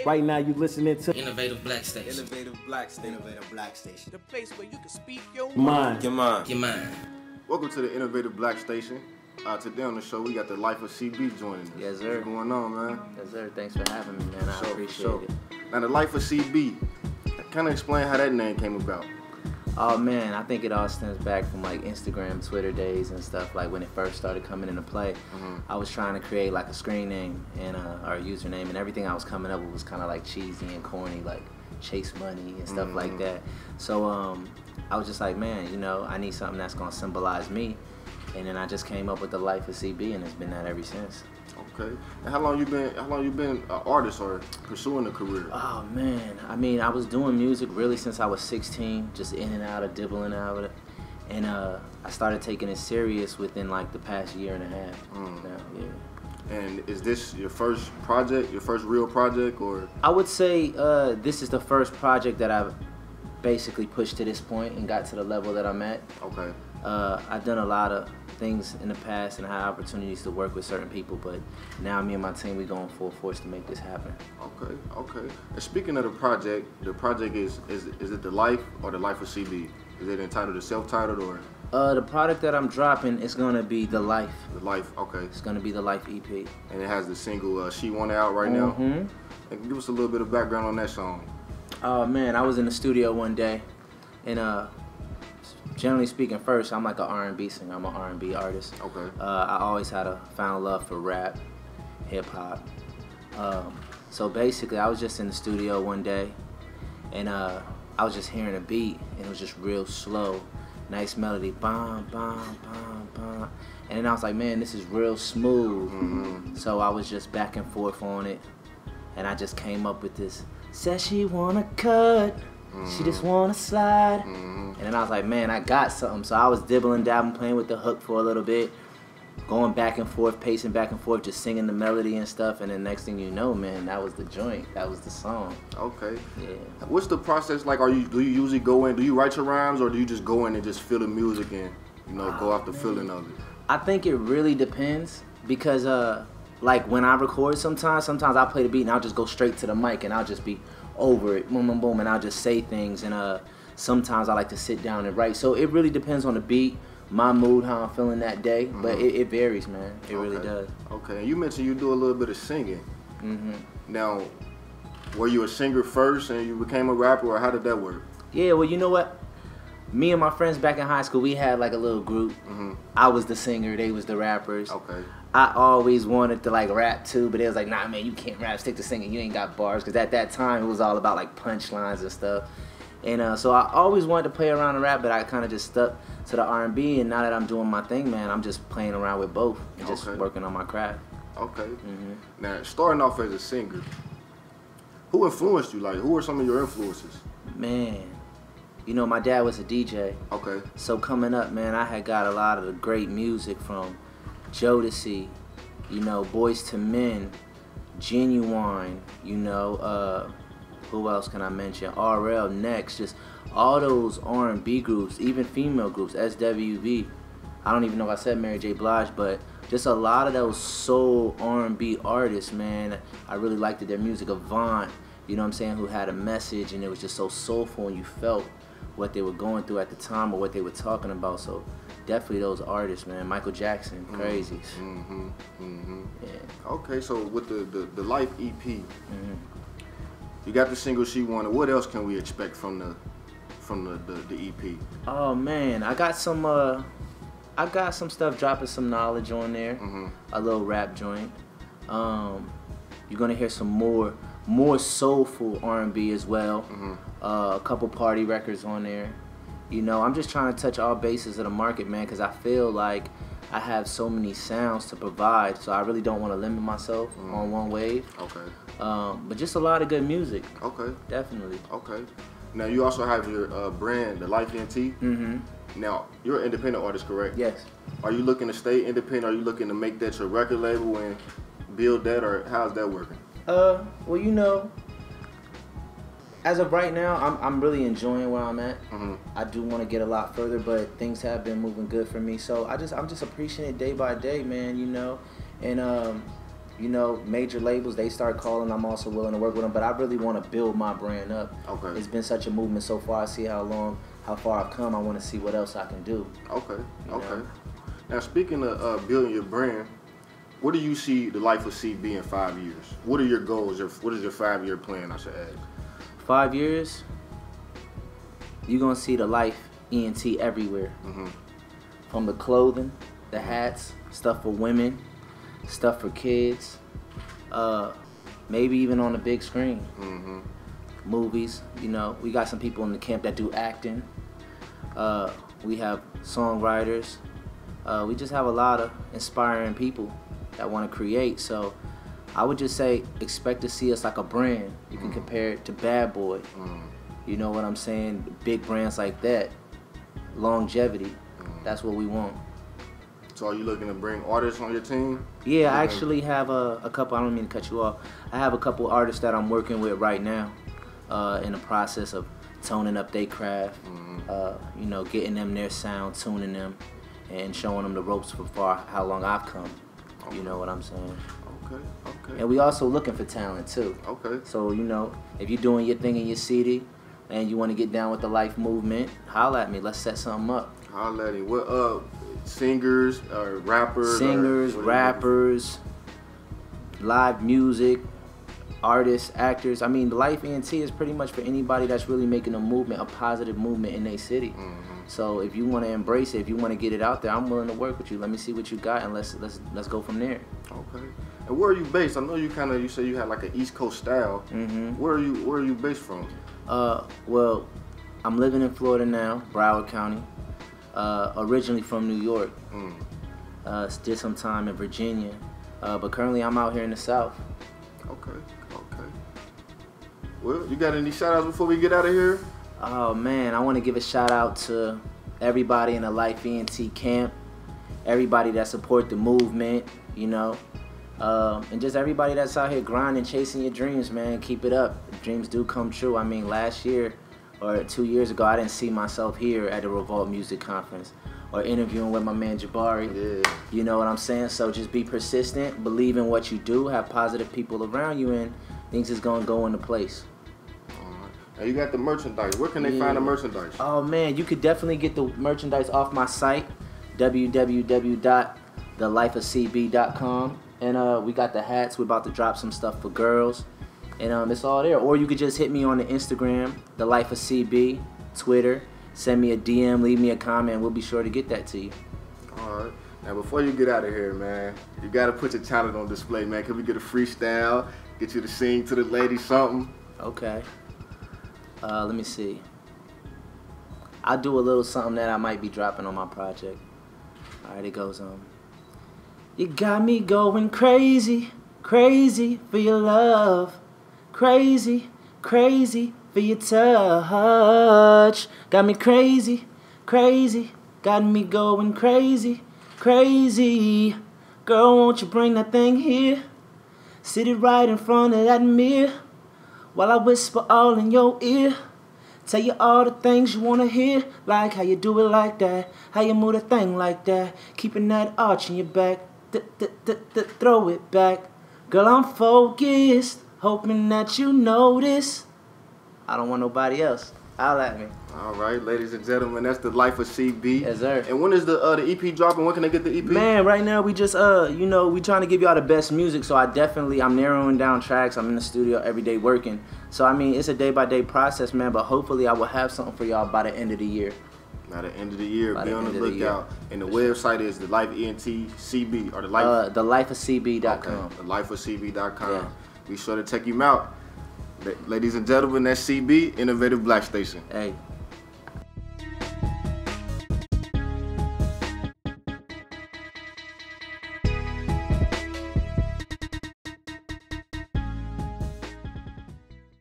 Right now you listening to Innovative Black Station. Innovative Black Station. Innovative Black Station. The place where you can speak your mind. Your mind. Welcome to the Innovative Black Station. Today on the show, we got the Life of CB joining us. Yes, sir. What's going on, man? Yes, sir. Thanks for having me, man. I appreciate it. Now, the Life of CB, kind of explain how that name came about. Oh, man, I think it all stems back from, like, Instagram, Twitter days and stuff. Like, when it first started coming into play, I was trying to create, like, a screen name and or a username, and everything I was coming up with was kind of, like, cheesy and corny, like Chase Money and stuff like that. So I was just like, man, you know, I need something that's going to symbolize me. And then I just came up with the Life of CB, and it's been that ever since. Okay. And how long you been an artist or pursuing a career? Oh man, I mean, I was doing music really since I was 16, just in and out of dibbling out of it. And I started taking it serious within like the past year and a half. Now, yeah. And is this your first project, your first real project, or? I would say this is the first project that I've basically pushed to this point and got to the level that I'm at. Okay. I've done a lot of things in the past and had opportunities to work with certain people, but now me and my team, we're going full force to make this happen. Okay. And speaking of the project is it The Life or The Life of CB? Is it entitled or self-titled or? The product that I'm dropping is gonna be The Life. The Life, okay. It's gonna be the Life EP. And it has the single She Want Out right now. And give us a little bit of background on that song. Oh man, I was in the studio one day, and generally speaking, first I'm like an R&B singer. I'm an R&B artist. Okay. I always had a found love for rap, hip hop. So basically, I was just in the studio one day, and I was just hearing a beat, and it was just real slow, nice melody, bam, bam, bam, bam, and then I was like, man, this is real smooth. So I was just back and forth on it, and I just came up with this. Said she wanna cut. She just wanna slide. And then I was like, man, I got something. So I was dibbling, dabbling, playing with the hook for a little bit, going back and forth, pacing back and forth, just singing the melody and stuff. And then next thing you know, man, that was the joint. That was the song. Okay. Yeah. What's the process like? Do you usually go in, do you write your rhymes, or do you just go in and just feel the music and, you know, go off the feeling of it? I think it really depends because, like when I record sometimes I'll play the beat and I'll just go straight to the mic and I'll just be over it, boom, boom, boom, and I'll just say things. And sometimes I like to sit down and write. So it really depends on the beat, my mood, how I'm feeling that day. But it varies, man. It really does. Okay, and you mentioned you do a little bit of singing. Now, were you a singer first and you became a rapper, or how did that work? Yeah, well, you know what? Me and my friends back in high school, we had like a little group. I was the singer, they was the rappers. Okay. I always wanted to like rap too, but it was like, nah, man, you can't rap, stick to singing, you ain't got bars. Because at that time, it was all about like punchlines and stuff. And so I always wanted to play around and rap, but I kind of just stuck to the R&B. And now that I'm doing my thing, man, I'm just playing around with both and just working on my craft. Okay. Now, starting off as a singer, who influenced you? Like, who are some of your influences? Man, you know, my dad was a DJ. Okay. So coming up, man, I had got a lot of the great music from Jodeci, you know, Boyz II Men, Genuine, you know, who else can I mention? RL, Next, just all those R&B groups, even female groups, SWV. I don't even know if I said Mary J. Blige, but just a lot of those soul R&B artists, man. I really liked their music. Avant, you know what I'm saying, who had a message, and it was just so soulful, and you felt what they were going through at the time or what they were talking about. So definitely those artists, man. Michael Jackson, crazies. Yeah. Okay, so with the Life EP, you got the single She Wanted. What else can we expect from the EP? Oh man, I got some stuff dropping, some knowledge on there. A little rap joint. You're gonna hear some more soulful R&B as well. A couple party records on there. You know, I'm just trying to touch all bases of the market, man, because I feel like I have so many sounds to provide, so I really don't want to limit myself on one wave. Okay. But just a lot of good music. Okay. Definitely. Okay. Now, you also have your brand, the Life ENT. Now, you're an independent artist, correct? Yes. Are you looking to stay independent? Are you looking to make that your record label and build that, or how's that working? Well, you know, as of right now, I'm really enjoying where I'm at. I do want to get a lot further, but things have been moving good for me. So I'm just appreciating it day by day, man. You know, and you know, major labels, they start calling, I'm also willing to work with them. But I really want to build my brand up. Okay. It's been such a movement so far. I see how far I've come. I want to see what else I can do. Okay. You Okay. know? Now, speaking of building your brand, where do you see the life of CB in 5 years? What are your goals? What is your 5-year plan, I should add? 5 years, you're going to see the life ENT everywhere. Mm-hmm. From the clothing, the hats, stuff for women, stuff for kids, maybe even on the big screen. Mm-hmm. Movies, you know. We got some people in the camp that do acting. We have songwriters. We just have a lot of inspiring people that want to create. So I would just say expect to see us like a brand. You can compare it to Bad Boy. You know what I'm saying? Big brands like that. Longevity. That's what we want. So are you looking to bring artists on your team? Yeah, I actually have a couple. I don't mean to cut you off. I have a couple artists that I'm working with right now in the process of toning up their craft. You know, getting them their sound, tuning them, and showing them the ropes for how long I've come. You know what I'm saying? Okay. And we also looking for talent too. Okay. So, you know, if you're doing your thing in your city and you want to get down with the life movement, holla at me. Let's set something up. Holla at me. What singers or rappers? Singers, rappers, live music, artists, actors. I mean, the Life ENT is pretty much for anybody that's really making a movement, a positive movement in their city. So if you want to embrace it, if you want to get it out there, I'm willing to work with you. Let me see what you got, and let's go from there. Okay. And where are you based? I know you say you had like an East Coast style. Where are you based from? Well, I'm living in Florida now, Broward County. Originally from New York. Did some time in Virginia, but currently I'm out here in the South. Okay. Well, you got any shout outs before we get out of here? Oh man, I want to give a shout out to everybody in the Life ENT camp, everybody that support the movement, you know, and just everybody that's out here grinding, chasing your dreams, man. Keep it up. Dreams do come true. I mean, last year or 2 years ago, I didn't see myself here at the Revolt Music Conference or interviewing with my man Jabari. Yeah. You know what I'm saying? So just be persistent, believe in what you do, have positive people around you, and things is going to go into place. Now you got the merchandise. Where can they find the merchandise? Oh man, you could definitely get the merchandise off my site, www.thelifeofcb.com. And we got the hats. We're about to drop some stuff for girls. And it's all there. Or you could just hit me on the Instagram, The Life of CB, Twitter. Send me a DM, leave me a comment. We'll be sure to get that to you. All right. Now before you get out of here, man, you got to put your talent on display, man. Can we get a freestyle? Get you to sing to the ladies something? Okay. Let me see. I'll do a little something that I might be dropping on my project. All right, it goes on. You got me going crazy, crazy for your love. Crazy, crazy for your touch. Got me crazy, crazy. Got me going crazy, crazy. Girl, won't you bring that thing here? Sit it right in front of that mirror while I whisper all in your ear. Tell you all the things you wanna hear, like how you do it like that, how you move the thing like that, keeping that arch in your back, throw it back. Girl, I'm focused, hoping that you notice. I don't want nobody else. Holla at me. All right, ladies and gentlemen, that's The Life of CB. Yes, sir. And when is the EP dropping? When can they get the EP? Man, right now we just you know, we trying to give y'all the best music. So I'm narrowing down tracks. I'm in the studio every day working. So I mean, it's a day-by-day process, man. But hopefully, I will have something for y'all by the end of the year. By the end of the year, By be the on the end of the lookout. And the website is The Life ENT CB or the Life. Thelifeofcb.com. Okay, thelifeofcb.com. Yeah. Be sure to check him out. Ladies and gentlemen, that's CB, Innovative Black Station. Hey.